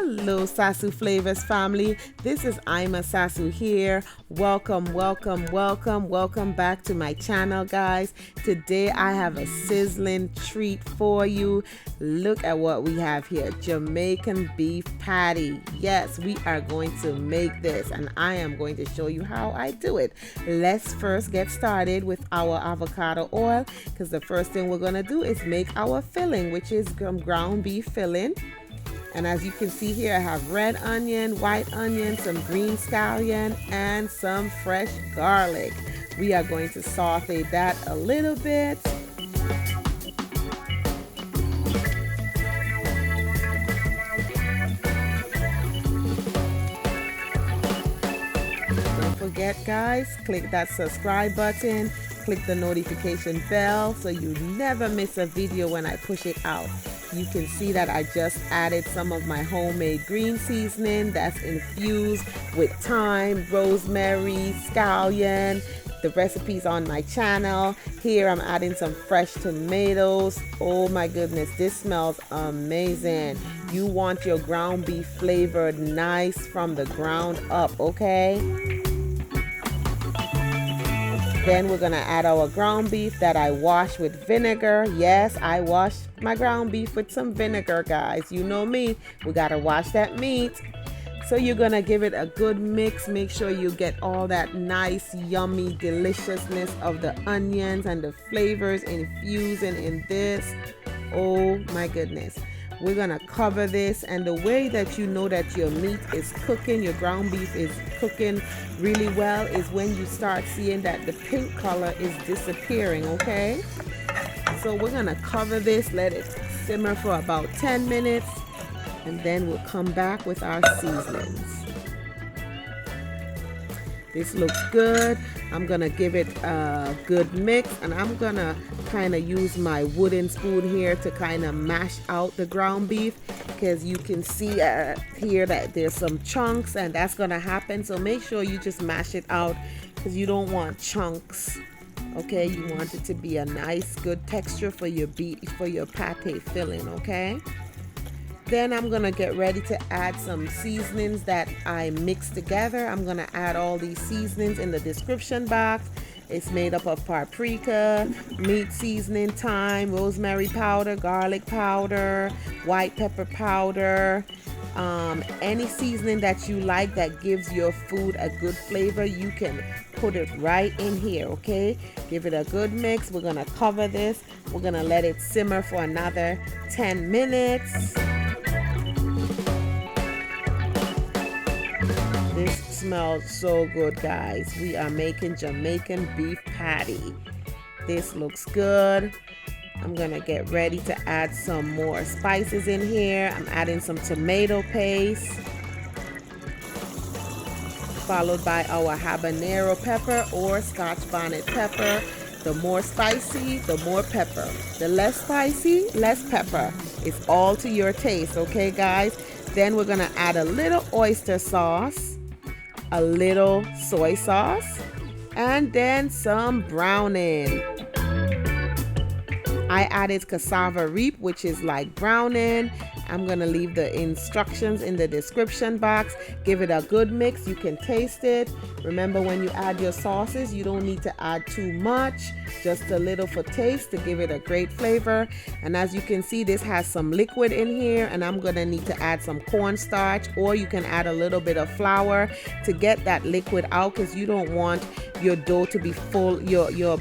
Hello Sasu Flavors family, this is Ima Sasu here. Welcome back to my channel, guys. Today I have a sizzling treat for you. Look at what we have here, Jamaican beef patty. Yes, we are going to make this and I am going to show you how I do it. Let's first get started with our avocado oil, because the first thing we're going to do is make our filling, which is ground beef filling. And as you can see here, I have red onion, white onion, some green scallion, and some fresh garlic. We are going to saute that a little bit. Don't forget, guys, click that subscribe button, click the notification bell so you never miss a video when I push it out. You can see that I just added some of my homemade green seasoning that's infused with thyme, rosemary, scallion. The recipe's on my channel. Here I'm adding some fresh tomatoes. Oh my goodness, this smells amazing. You want your ground beef flavored nice from the ground up, okay? Then we're gonna add our ground beef that I washed with vinegar. Yes, I washed my ground beef with some vinegar, guys. You know me, we gotta wash that meat. So you're gonna give it a good mix. Make sure you get all that nice, yummy deliciousness of the onions and the flavors infusing in this. Oh my goodness. We're gonna cover this, and the way that you know that your meat is cooking, your ground beef is cooking really well, is when you start seeing that the pink color is disappearing, okay? So we're gonna cover this, let it simmer for about 10 minutes, and then we'll come back with our seasonings. This looks good. I'm gonna give it a good mix, and I'm gonna kind of use my wooden spoon here to kind of mash out the ground beef, because you can see here that there's some chunks, and that's gonna happen. So make sure you just mash it out, because you don't want chunks. Okay, you want it to be a nice, good texture for your pate filling. Okay. Then I'm gonna get ready to add some seasonings that I mixed together. I'm gonna add all these seasonings in the description box. It's made up of paprika, meat seasoning, thyme, rosemary powder, garlic powder, white pepper powder. Any seasoning that you like that gives your food a good flavor, you can put it right in here, okay? Give it a good mix. We're gonna cover this. We're gonna let it simmer for another 10 minutes. This smells so good, guys. We are making Jamaican beef patty. This looks good. I'm gonna get ready to add some more spices in here. I'm adding some tomato paste, followed by our habanero pepper or Scotch bonnet pepper. The more spicy, the more pepper. The less spicy, less pepper. It's all to your taste, okay, guys? Then we're gonna add a little oyster sauce, a little soy sauce, and then some browning. I added cassava reap, which is like browning. I'm gonna leave the instructions in the description box. Give it a good mix. You can taste it. Remember, when you add your sauces, you don't need to add too much, just a little for taste to give it a great flavor. And as you can see, this has some liquid in here, and I'm gonna need to add some cornstarch, or you can add a little bit of flour to get that liquid out, because you don't want your dough to be full, your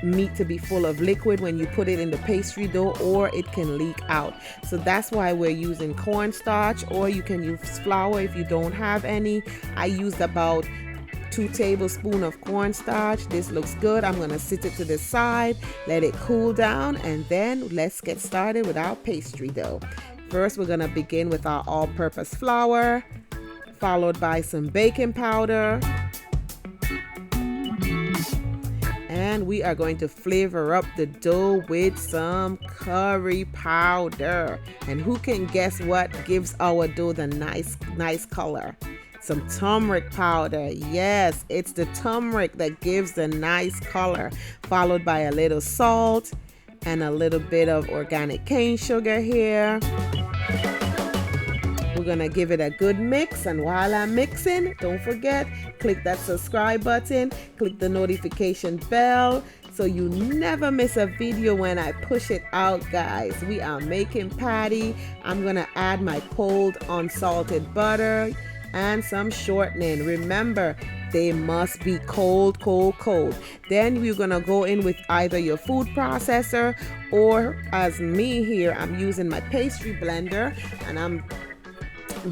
meat to be full of liquid when you put it in the pastry dough, or it can leak out. So that's why we're using cornstarch, or you can use flour if you don't have any. I used about 2 tablespoons of cornstarch. This looks good. I'm gonna sit it to the side, let it cool down, and then let's get started with our pastry dough. First, we're gonna begin with our all-purpose flour, followed by some baking powder. And we are going to flavor up the dough with some curry powder. And who can guess what gives our dough the nice color? Some turmeric powder. Yes, it's the turmeric that gives the nice color. Followed by a little salt and a little bit of organic cane sugar here. We're gonna give it a good mix, and while I'm mixing, don't forget, click that subscribe button, click the notification bell so you never miss a video when I push it out, guys. We are making patty. I'm gonna add my cold unsalted butter and some shortening. Remember, they must be cold, cold, cold. Then we're gonna go in with either your food processor, or as me here, I'm using my pastry blender, and I'm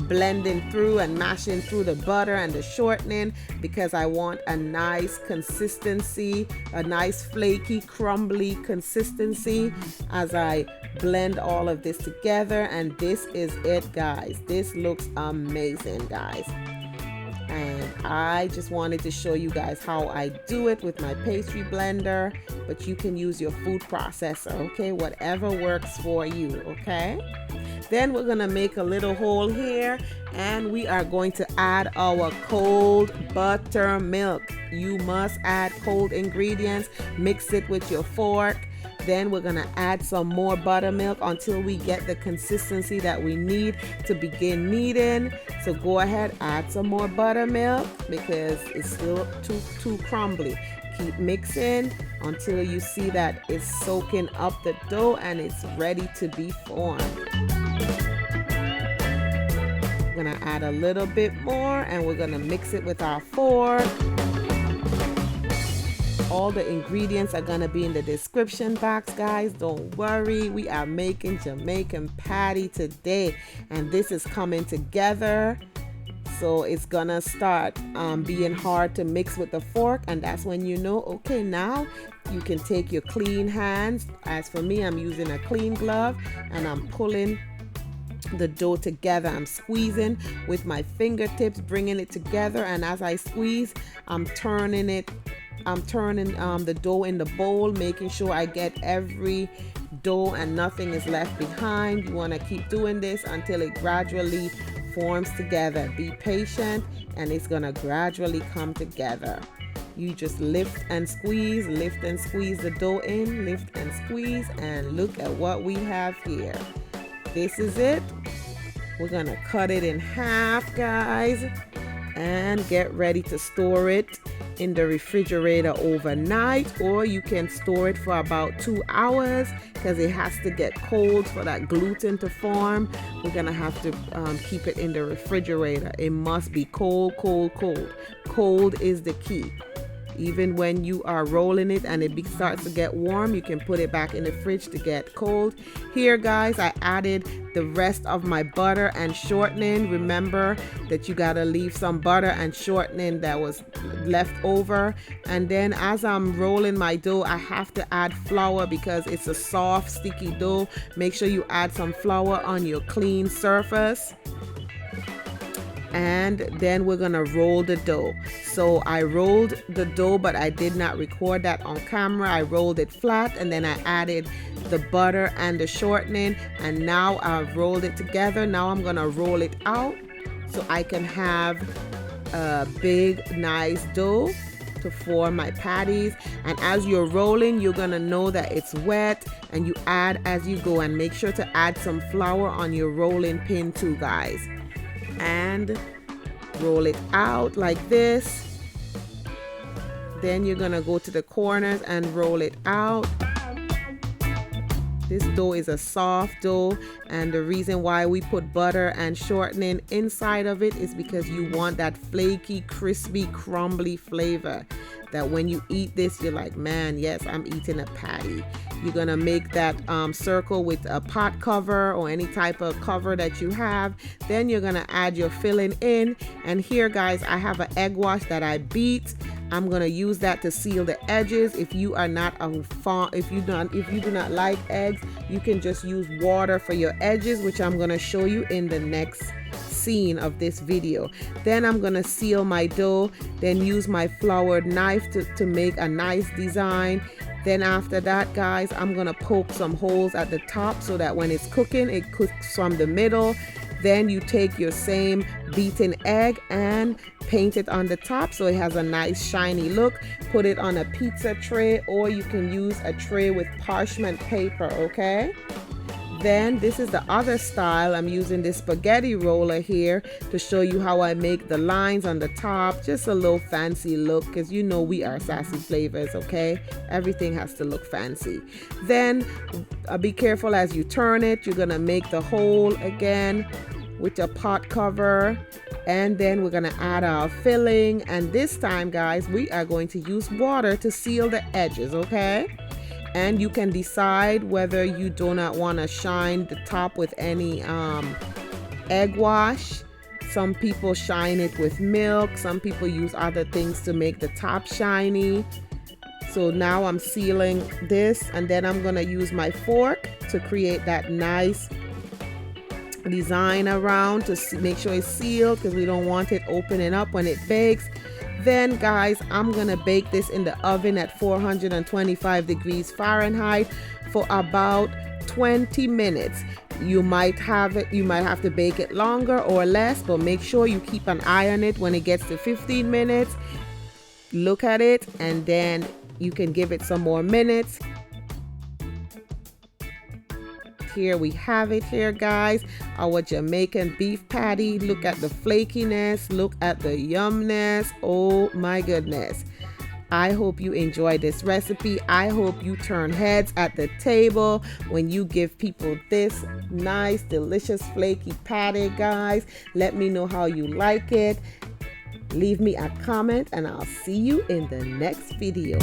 blending through and mashing through the butter and the shortening because I want a nice consistency, a nice flaky, crumbly consistency as I blend all of this together. And this is it, guys. This looks amazing, guys. And I just wanted to show you guys how I do it with my pastry blender, but you can use your food processor, okay? Whatever works for you, okay? Then we're gonna make a little hole here, and we are going to add our cold buttermilk. You must add cold ingredients, mix it with your fork. Then we're gonna add some more buttermilk until we get the consistency that we need to begin kneading. So go ahead, add some more buttermilk because it's still too crumbly. Keep mixing until you see that it's soaking up the dough and it's ready to be formed. We're gonna add a little bit more, and we're gonna mix it with our fork. All the ingredients are gonna be in the description box, guys. Don't worry, we are making Jamaican patty today, and this is coming together. So it's gonna start being hard to mix with the fork, and that's when you know, okay, now you can take your clean hands. As for me, I'm using a clean glove, and I'm pulling the dough together. I'm squeezing with my fingertips, bringing it together, and as I squeeze, I'm turning the dough in the bowl, making sure I get every dough and nothing is left behind. You want to keep doing this until it gradually forms together. Be patient, and it's gonna gradually come together. You just lift and squeeze the dough in, lift and squeeze, and look at what we have here. This is it. We're gonna cut it in half, guys, and get ready to store it in the refrigerator overnight, or you can store it for about 2 hours because it has to get cold for that gluten to form. We're gonna have to keep it in the refrigerator. It must be cold, cold, cold. Cold is the key. Even when you are rolling it and it starts to get warm, you can put it back in the fridge to get cold. Here, guys, I added the rest of my butter and shortening. Remember that you gotta leave some butter and shortening that was left over. And then as I'm rolling my dough, I have to add flour because it's a soft, sticky dough. Make sure you add some flour on your clean surface. And then we're gonna roll the dough. So I rolled the dough, but I did not record that on camera. I rolled it flat, and then I added the butter and the shortening, and now I've rolled it together. Now I'm gonna roll it out so I can have a big, nice dough to form my patties. And as you're rolling, you're gonna know that it's wet, and you add as you go, and make sure to add some flour on your rolling pin too, guys. And roll it out like this. Then you're gonna go to the corners and roll it out. This dough is a soft dough, and the reason why we put butter and shortening inside of it is because you want that flaky, crispy, crumbly flavor that when you eat this, you're like, man, yes, I'm eating a patty. You're gonna make that circle with a pot cover or any type of cover that you have. Then you're gonna add your filling in, and here, guys, I have an egg wash that I beat. I'm gonna use that to seal the edges. If you are not if you do not like eggs, you can just use water for your edges, which I'm gonna show you in the next scene of this video. Then I'm gonna seal my dough, then use my floured knife to make a nice design. Then after that, guys, I'm gonna poke some holes at the top so that when it's cooking, it cooks from the middle. Then you take your same beaten egg and paint it on the top so it has a nice shiny look. Put it on a pizza tray, or you can use a tray with parchment paper, okay? Then this is the other style. I'm using this spaghetti roller here to show you how I make the lines on the top. Just a little fancy look, because you know we are sassy flavors, okay? Everything has to look fancy. Then be careful as you turn it. You're gonna make the hole again with a pot cover, and then we're gonna add our filling, and this time, guys, we are going to use water to seal the edges, okay? And you can decide whether you do not want to shine the top with any egg wash. Some people shine it with milk. Some people use other things to make the top shiny. So now I'm sealing this, and then I'm gonna use my fork to create that nice design around to make sure it's sealed, because we don't want it opening up when it bakes. Then, guys, I'm gonna bake this in the oven at 425 degrees Fahrenheit for about 20 minutes. You might have to bake it longer or less, but make sure you keep an eye on it. When it gets to 15 minutes, look at it, and then you can give it some more minutes. Here we have it here, guys, our Jamaican beef patty. Look at the flakiness, look at the yumness. Oh my goodness. I hope you enjoy this recipe. I hope you turn heads at the table when you give people this nice, delicious, flaky patty, guys. Let me know how you like it. Leave me a comment, and I'll see you in the next video.